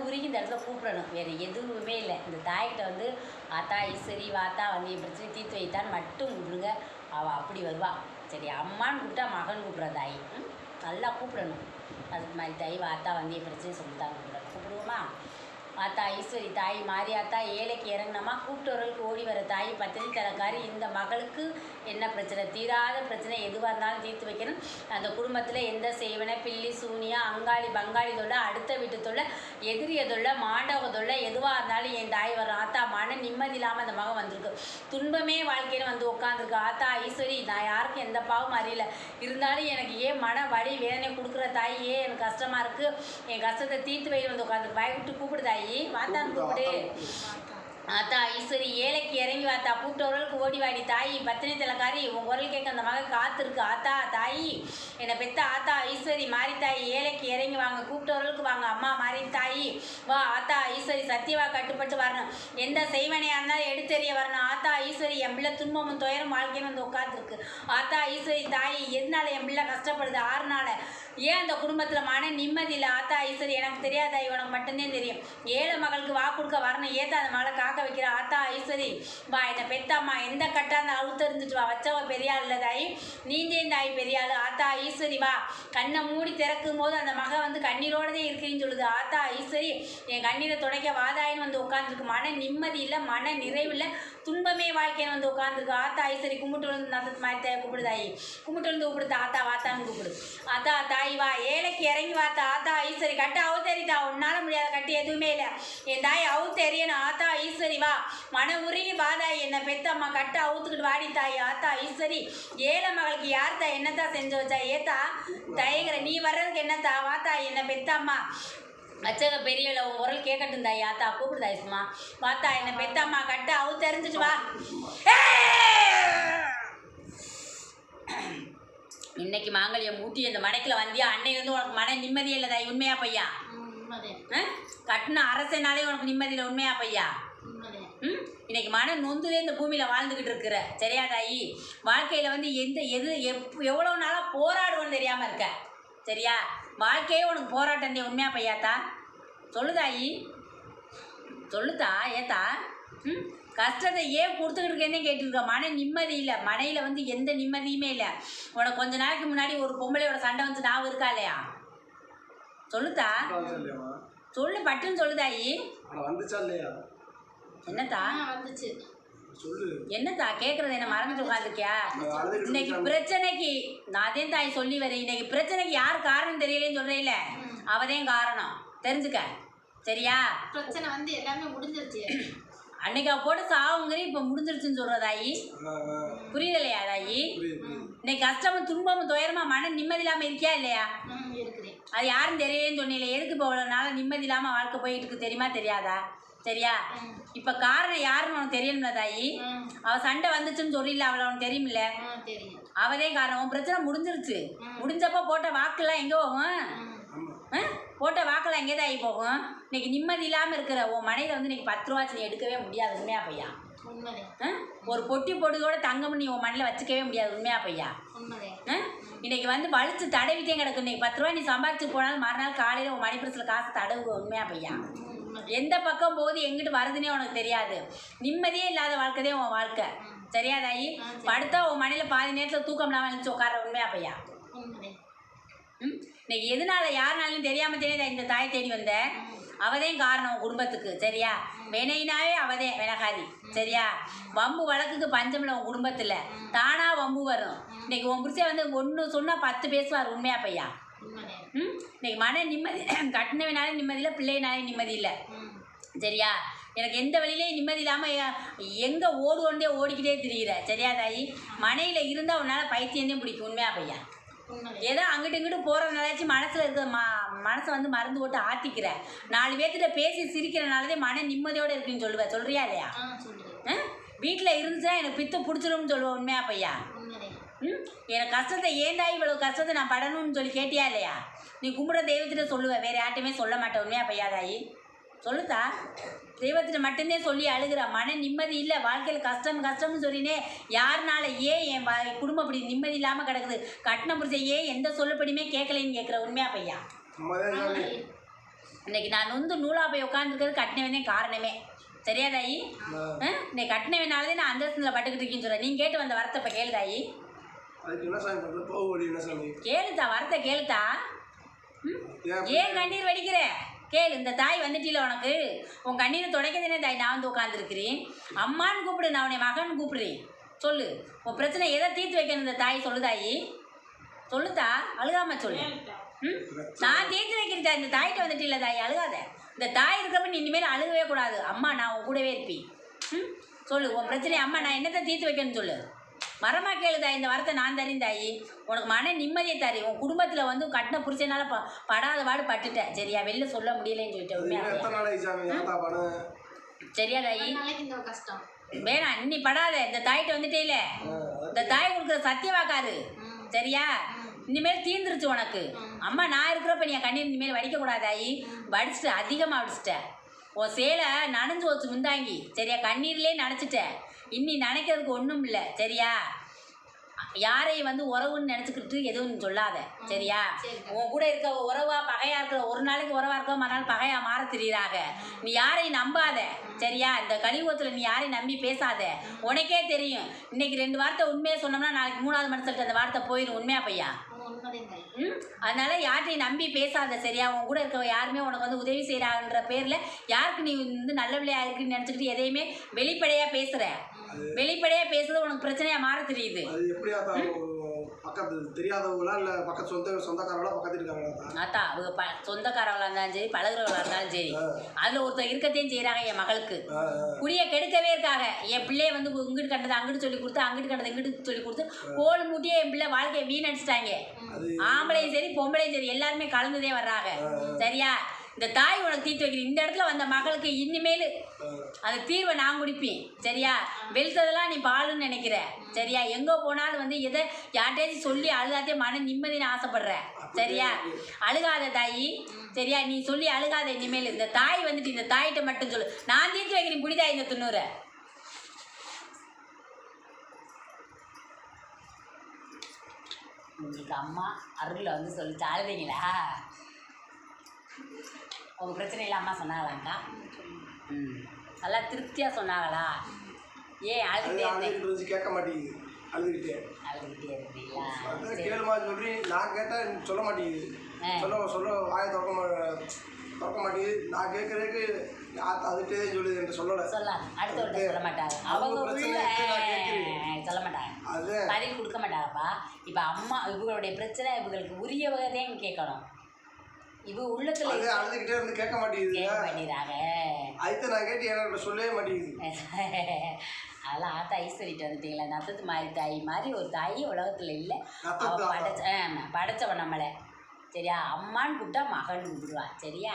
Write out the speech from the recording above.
உருகி இந்த இடத்துல கூப்பிடணும், வேறு எதுவுமே இல்லை. இந்த தாய்கிட்ட வந்து ஆத்தா ஈஸ்வரி வாத்தா வந்து என் பிரச்சனை தீர்த்து வைத்தான்னு மட்டும் கூப்பிடுங்க, அவள் அப்படி வருவா. சரி, அம்மான்னு கூப்பிட்டா மகன் கூப்பிட்ற தாய் நல்லா கூப்பிடணும். அதுக்கு மாதிரி தாய் வாத்தா வந்து என் பிரச்சனை சொல்லித்தான் கூப்பிடுவோமா. ஆத்தா ஈஸ்வரி தாய் மாரியாத்தா ஏழைக்கு இறங்கினமா கூப்பிட்டவர்களுக்கு ஓடி வர தாய் பத்தினி தரக்காரி இந்த மகளுக்கு என்ன பிரச்சனை, தீராத பிரச்சனை எதுவாக இருந்தாலும் தீர்த்து வைக்கணும். அந்த குடும்பத்தில் எந்த செய்வனை பில்லி சூனியா அங்காளி பங்காளி தொல்லை அடுத்த வீட்டு தொல்லை எதிரிய தொல்லை மாண்டவ தொல்லை எதுவாக இருந்தாலும் என் தாய் வரும். ஆத்தா மன நிம்மதி இல்லாமல் அந்த மகன் வந்திருக்கு, துன்பமே வாழ்க்கையில் வந்து உட்காந்துருக்கு. ஆத்தா ஈஸ்வரி நான் யாருக்கும் எந்த பாவம் அறியல, இருந்தாலும் எனக்கு ஏன் மன வலி வேதனை கொடுக்குற தாய், ஏன் எனக்கு கஷ்டமாக இருக்குது, என் கஷ்டத்தை தீர்த்து வைக்க வந்து உட்காந்துருக்கு. வாய் விட்டு கூப்பிடு தாய், வாத்தான்னு கூப்பிடு. ஆத்தா ஈஸ்வரி ஏழைக்கு இறங்கி வாத்தா கூப்பிட்டவர்களுக்கு ஓடி வாடி தாய் பத்தினி தலைக்காரி உன் குரல் கேட்க அந்த மகன் காத்திருக்கு. ஆத்தா தாயி என்னை பெத்த ஆத்தா ஈஸ்வரி மாறி தாய் ஏழைக்கு இறங்கி வாங்க, கூப்பிட்டவர்களுக்கு வாங்க, அம்மா மாறி தாயி வா. ஆத்தா ஈஸ்வரி சத்தியவா கட்டுப்பட்டு வரணும், எந்த செய்வனையாக இருந்தாலும் எடுத்தெறிய வரணும். ஆத்தா ஈஸ்வரி என் பிள்ளை துன்பமும் துயரும் வாழ்க்கைன்னு வந்து உட்காந்துருக்கு. ஆத்தா ஈஸ்வரி தாய் எதனால என் பிள்ளை கஷ்டப்படுது, 6 நாள் ஏன் அந்த குடும்பத்தில் மன நிம்மதி இல்லை. ஆத்தா ஈஸ்வரி எனக்கு தெரியாதாய், உனக்கு மட்டும்தான் தெரியும். ஏழை மகளுக்கு வா கொடுக்க வரணும், ஏத்தா அந்த மகளை காக்க வைக்கிற. ஆத்தா ஈஸ்வரி வா, என்னை பெத்தாம்மா எந்த கட்டா அந்த அழுத்த இருந்துட்டு வா, வச்சவ பெரியாள் இல்லை தாய், நீந்தே தாய் பெரியாள். ஆத்தா ஈஸ்வரி வா, கண்ணை மூடி திறக்கும் போது அந்த மகன் வந்து கண்ணீரோடதே இருக்குன்னு சொல்லுது. ஆத்தா ஈஸ்வரி என் கண்ணீரை துடைக்க வாதாயின்னு வந்து உட்காந்துருக்கு, மன நிம்மதி இல்லை மன நிறைவு இல்லை துன்பமே வாழ்க்கைன்னு வந்து உட்காந்துருக்கு. ஆத்தா ஈஸ்வரி கும்பிட்டு விழுந்து நசத்து மாதிரி தாய் கூப்பிடு தாயி, கும்பிட்டு விழுந்து கூப்பிடுது. ஆத்தா வாத்தான்னு கூப்பிடு. ஆத்தா தாய் வா, ஏழைக்கு இறங்கி வாத்தா. ஆத்தா ஈஸ்வரி கட்ட அவுத்தறித்தா, உன்னால முடியாத கட்டி எதுவுமே இல்லை, என் தாய் அவுத்து எறியணும். ஆத்தா ஈஸ்வரி வா, மன உருகி வாதாய் என்னை பெத்தம்மா கட்ட அவுத்துக்கிட்டு வாடி தாய். ஆத்தா ஈஸ்வரி ஏழை மகளுக்கு யார்த்தா என்னத்தா செஞ்சு வச்சா, ஏத்தா தயங்குற நீ வர்றதுக்கு என்னத்தா, வாத்தா என்னை பெத்தம்மா வச்சக பெரியல உன் குரல் கேட்கட்டும் தாய். ஆத்தா கூப்பிடு தாய் சும்மா வாத்தா என்னை பெத்தம்மா கட்ட அவுத்து தெரிஞ்சிட்டு வா. இன்னைக்கு மாங்கல்யம் ஊட்டி அந்த மடைக்கில் வந்தியா, அன்னையிலேருந்து உனக்கு மன நிம்மதியே இல்லை தாய், உண்மையா பையா? கட்டின அரசனாலே உனக்கு நிம்மதி இல்லை, உண்மையா பையா? இன்னைக்கு மன நொந்துலே இந்த பூமியில் வாழ்ந்துக்கிட்டு இருக்கிற, சரியா தாயி? வாழ்க்கையில் வந்து எவ்வளோ நாளாக போராடுவோன்னு தெரியாமல் இருக்க, சரியா? வாழ்க்கையே உனக்கு போராட்டம் உண்மையா பையாத்தா? சொல்லுதாயி, சொல்லுதா ஏத்தா? கஷ்டத்தை ஏன் கொடுத்துக்கிட்டு இருக்கேன்னே கேட்டுருக்க, மன நிம்மதி இல்லை, மனையில் வந்து எந்த நிம்மதியுமே இல்லை. உனக்கு கொஞ்ச நாளைக்கு முன்னாடி ஒரு பொம்பளையோட சண்டை வந்து ஞாபகம் இருக்கா இல்லையா? சொல்லுதா, சொல்லு பட்டுன்னு சொல்லுதாயி. என்னத்தா வந்துச்சு, என்னத்தா கேட்குறது, என்ன மறந்துட்டு உட்காந்துருக்கியா? இன்னைக்கு பிரச்சனைக்கு நான் அதே தாய் சொல்லி வரேன், இன்னைக்கு பிரச்சனைக்கு யார் காரணம் தெரியலேன்னு சொல்கிறேன்ல, அவதான் காரணம், தெரிஞ்சுக்க, சரியா? பிரச்சனை வந்து எல்லாமே முடிஞ்சிருச்சு, அன்னைக்கு அவ போட்டு சாவுங்கிற இப்போ முடிஞ்சிருச்சுன்னு சொல்கிறதாயி, புரியுதில்லையா தாயி? இன்னைக்கு கஷ்டமும் துன்பமும் துயரமா மன நிம்மதி இல்லாமல் இருக்கியா இல்லையா? அது யாரும் தெரியலேன்னு சொன்னீங்களே, எதுக்கு இப்போ இவ்வளோ நாள் நிம்மதி இல்லாமல் வாழ்க்கை போயிட்டு இருக்கு தெரியுமா தெரியாதா? சரியா? இப்போ காரணம் யாருன்னு உனக்கு தெரியணும்ல தாயி? அவள் சண்டை வந்துச்சுன்னு சொல்லல, அவளை உனக்கு தெரியுமில்ல, அவதே காரணம். உன் பிரச்சனை முடிஞ்சிருச்சு, முடிஞ்சப்போ போட்ட வாக்குலாம் எங்கே போகும்? போட்ட வாக்கெல்லாம் எங்கே தாயி போகும்? இன்னைக்கு நிம்மதி இல்லாமல் இருக்கிற உன் மனையில் வந்து இன்னைக்கு 10 ரூபா நீ எடுக்கவே முடியாது, உண்மையா பையா? ஒரு பொட்டி பொடுதோட தங்கம் நீ உன் மண்ணில் வச்சுக்கவே முடியாது, உண்மையா பையா? இன்னைக்கு வந்து வலிச்சு தடவிட்டே கிடக்கும். இன்னைக்கு 10 ரூபா நீ சம்பாதிச்சு போனாலும் மறுநாள் காலையில் உன் மணிப்பிரசில் காசு தடவு, உண்மையா பையா? எந்த பக்கம் போகுது எங்கிட்டு வருதுன்னே உனக்கு தெரியாது, நிம்மதியே இல்லாத வாழ்க்கைதே உன் வாழ்க்கை, சரியா தாயி? படுத்தா உன் மனையில் பாதி நேரத்தில் தூக்கம் இல்லாமல் எழுந்து உட்கார, உண்மையா பையா? இன்னைக்கு எதனால யாருனாலும் தெரியாமல் தெரியாத இந்த தாயை தேடி வந்த, அவதேன் காரணம் உன் குடும்பத்துக்கு, சரியா? வினைனாவே அவதே வினகாரி, சரியா? வம்பு வழக்குக்கு பஞ்சமில்லை உன் குடும்பத்தில், தானா வம்பு வரும். இன்னைக்கு உன் புருஷன் வந்து ஒன்று சொன்னால் 10 பேசுவார், உண்மையா பையா? இன்னைக்கு மன நிம்மதி கட்டினவினாலே நிம்மதி இல்லை, பிள்ளைனாலே நிம்மதி இல்லை, சரியா? எனக்கு எந்த வழியிலே நிம்மதி இல்லாமல் எங்கே ஓடுவோண்டே ஓடிக்கிட்டே திரிகிற, சரியா தாயி? மனையில் இருந்தால் உன்னால் பைத்தியந்தே பிடிக்கும், உண்மையா பையா? ஏதோ அங்கிட்டு இங்கிட்டு போகிறதுனாலாச்சும் மனசில் இருக்கிற மனசை வந்து மருந்து போட்டு ஆற்றிக்கிற, 4 பேர்த்திட்ட பேசி சிரிக்கிறனாலதே மன நிம்மதியோடு இருக்குன்னு சொல்லுவேன், சொல்கிறியா இல்லையா? வீட்டில் இருந்துச்சுன்னா எனக்கு பித்து பிடிச்சிரும்னு சொல்லுவேன், உண்மையா பையா? எனக்கு கஷ்டத்தை ஏந்தாய் இவ்வளோ கஷ்டத்தை நான் படணும்னு சொல்லி கேட்டியா இல்லையா? நீ கும்பிட தெய்வத்திட்ட சொல்லுவேன், வேறு யார்ட்டையுமே சொல்ல மாட்டேன், உண்மையா பையா தாயி? சொல்லுதா? தெய்வத்திட்ட மட்டும்தான் சொல்லி அழுகிற, மன நிம்மதி இல்லை, வாழ்க்கையில் கஷ்டம்னு சொல்லினே யாருனால ஏன் என் குடும்பம் இப்படி நிம்மதி இல்லாமல் கிடக்குது, கட்டின புரிச்ச ஏன் எந்த சொல்லப்படியுமே கேட்கலைன்னு கேட்குற, உண்மையா பையா? இன்னைக்கு நான் வந்து நூலா போய் உட்காந்துருக்கிறது கட்டினவனே காரணமே. சரியா தாயி? நீ கட்டினவனாலே நான் அந்தஸ்தில் பட்டுக்கிட்டு இருக்கேன்னு சொல்கிறேன். நீ கேட்டு வந்த வரத்தை இப்போ கேளு தாயி. கேளுத்தா, வரத்தை கேளுத்தா. ஏன் கண்ணீர் வடிக்கிற? கேளு. இந்த தாய் வந்துட்டில உனக்கு, உன் கண்ணீரை துடைக்கதானே தாய் நான் வந்து உட்காந்துருக்கிறேன். அம்மான்னு கூப்பிடு, நான் உன்னை மகன் கூப்பிடுறேன். சொல்லு, உன் பிரச்சனை எதை தீர்த்து வைக்கணும் இந்த தாய்? சொல்லு தாயி, சொல்லுதா, அழுகாம சொல்லு. நான் தீர்த்து வைக்கிறதா? இந்த தாய்கிட்ட வந்துட்டில்ல தாய், அழுகாத. இந்த தாய் இருக்கிறப்ப நீ இனிமேல் அழுகவே கூடாது. அம்மா நான் உன் கூடவே இருப்பேன். சொல்லு உன் பிரச்சனையை. அம்மா நான் என்னத்தை தீர்த்து வைக்கணும்னு சொல்லு. மரமா கேளுதா, இந்த வார்த்தை நான் தரேன் தாயி. உனக்கு மன நிம்மதியை தரேன். உன் குடும்பத்தில் வந்து கட்டின புரிச்சனால படாத பாடு பட்டுட்டேன். சரியா? வெளில சொல்ல முடியலன்னு சொல்லிட்டேன். உண்மையா? சரியா தாயி? கஷ்டம் வேணாம், இன்னி படாத. இந்த தாய்கிட்ட வந்துட்டே இல்லை. இந்த தாய் கொடுக்குற சத்தியவாக்காரு. சரியா? இனிமேல் தீர்ந்துருச்சு உனக்கு. அம்மா நான் இருக்கிறப்ப நீ கண்ணீர் இனிமேல் வடிக்கக்கூடாதாயி. வடிச்சிட்ட, அதிகமாக வடிச்சிட்ட. உன் சேலை நனைஞ்சு வச்சு முந்தாங்கி. சரியா? கண்ணீர்லேயே நனைச்சிட்ட. இன்னி நினைக்கிறதுக்கு ஒன்றும் இல்லை. சரியா? யாரையும் வந்து உறவுன்னு நினச்சிக்கிட்டு எதுவும் சொல்லாத. சரியா? உன் கூட இருக்க உறவா பகையாக இருக்கிற, ஒரு நாளைக்கு உறவாக இருக்க, மறுநாள் பகையாக மாற தெரியுறாங்க. நீ யாரையும் நம்பாத. சரியா? இந்த கலியுகத்தில் நீ யாரையும் நம்பி பேசாத. உனக்கே தெரியும், இன்னைக்கு 2 வார்த்தை உண்மையாக சொன்னோம்னா நாளைக்கு 3வது மணி சொல்லிட்டு அந்த வார்த்தை போயிடும். உண்மையா பையா? அதனால யார்ட்டையும் நம்பி பேசாத. சரியா? உன் கூட இருக்க யாருமே உனக்கு வந்து உதவி செய்யறாங்கன்ற பேரில் யாருக்கு நீ வந்து நல்ல விளையா இருக்குன்னு நினச்சிக்கிட்டு எதையுமே வெளிப்படையாக பேசுகிற. வெளிப்படையாக பேசுறது உனக்கு பிரச்சனையாக மாற தெரியுது. பக்கத்து தெரியாதவங்களா இல்லை பக்கத்து சொந்தக்காரங்களா பக்கத்து இருக்காங்களா? அத்தா அவங்க சொந்தக்காரவங்களா இருந்தாலும் சரி, பழகுறவங்களா இருந்தாலும் சரி, அதில் ஒருத்தர் இருக்கத்தையும் செய்கிறாங்க. என் மகளுக்கு குடியை கெடுக்கவே இருக்காங்க. என் பிள்ளைய வந்து இங்கிட்டு கண்டது அங்கிட்டு சொல்லி கொடுத்து, அங்கிட்டு கண்டது இங்கிட்டு சொல்லி கொடுத்து, கோல் மூட்டியே என் பிள்ளை வாழ்க்கையை வீணடிச்சிட்டாங்க. ஆம்பளையும் சரி பொம்பளையும் சரி எல்லாருமே கலந்துதே வர்றாங்க. சரியா? இந்த தாய் உனக்கு தீர்த்து வைக்கிறேன். இந்த இடத்துல வந்த மகளுக்கு இனிமேல் அந்த தீர்வை நான் குடிப்பேன். சரியா? வெளுத்ததெல்லாம் நீ பாலுன்னு நினைக்கிற. சரியா? எங்கே போனாலும் வந்து எதை யார்கிட்டையும் சொல்லி அழுகாதே மன நிம்மதினு ஆசைப்படுற. சரியா? அழுகாத தாயி. சரியா? நீ சொல்லி அழுகாத இனிமேல். இந்த தாய் வந்துட்டு இந்த தாயிட்ட மட்டும் சொல்லு, நான் தீர்த்து வைக்கிறேன். குடிதா இந்த 90. உங்களுக்கு அம்மா அருளில் வந்து சொல்லிச்சு. அழுதீங்களா? உங்கள் பிரச்சனையில் அம்மா சொன்னாங்களாங்க்கா? நல்லா திருப்தியாக சொன்னாங்களா? ஏன் அழுதுகிட்டே கேட்க மாட்டேங்குது, அழுதுகிட்டே இருக்கீங்களா? கேளுமா சொல்லி நான் கேட்டால் சொல்ல மாட்டேங்குது. சொல்ல வாயை திறக்க மாட்டேங்குது. நான் கேட்கறதுக்கு அதுகிட்டே சொல்லுது என்று சொல்லலை. சொல்லாது. அடுத்தவர்கிட்ட சொல்ல மாட்டாங்க. அவங்க சொல்ல மாட்டாங்க, பதில் கொடுக்க மாட்டாங்கப்பா. இப்போ அம்மா இவங்களுடைய பிரச்சனை இவங்களுக்கு உரிய வகைதான் கேட்கணும். இவ உள்ளத்துல அழுதுகிட்டே இருந்து கேட்க மாட்டேங்குது. அதுக்கு நான் கேட்டு எனக்கு சொல்லவே மாட்டேங்குது. அதெல்லாம் ஆத்தா ஈஸ்வரிட்டு வந்துட்டீங்களா? நத்தத்து மாதிரி தாய் மாதிரி ஒரு தாய் உலகத்தில் இல்லை. படைச்சவன் நம்மளை. சரியா? அம்மான்னு கூப்பிட்டா மகன் கூப்பிடுவா. சரியா?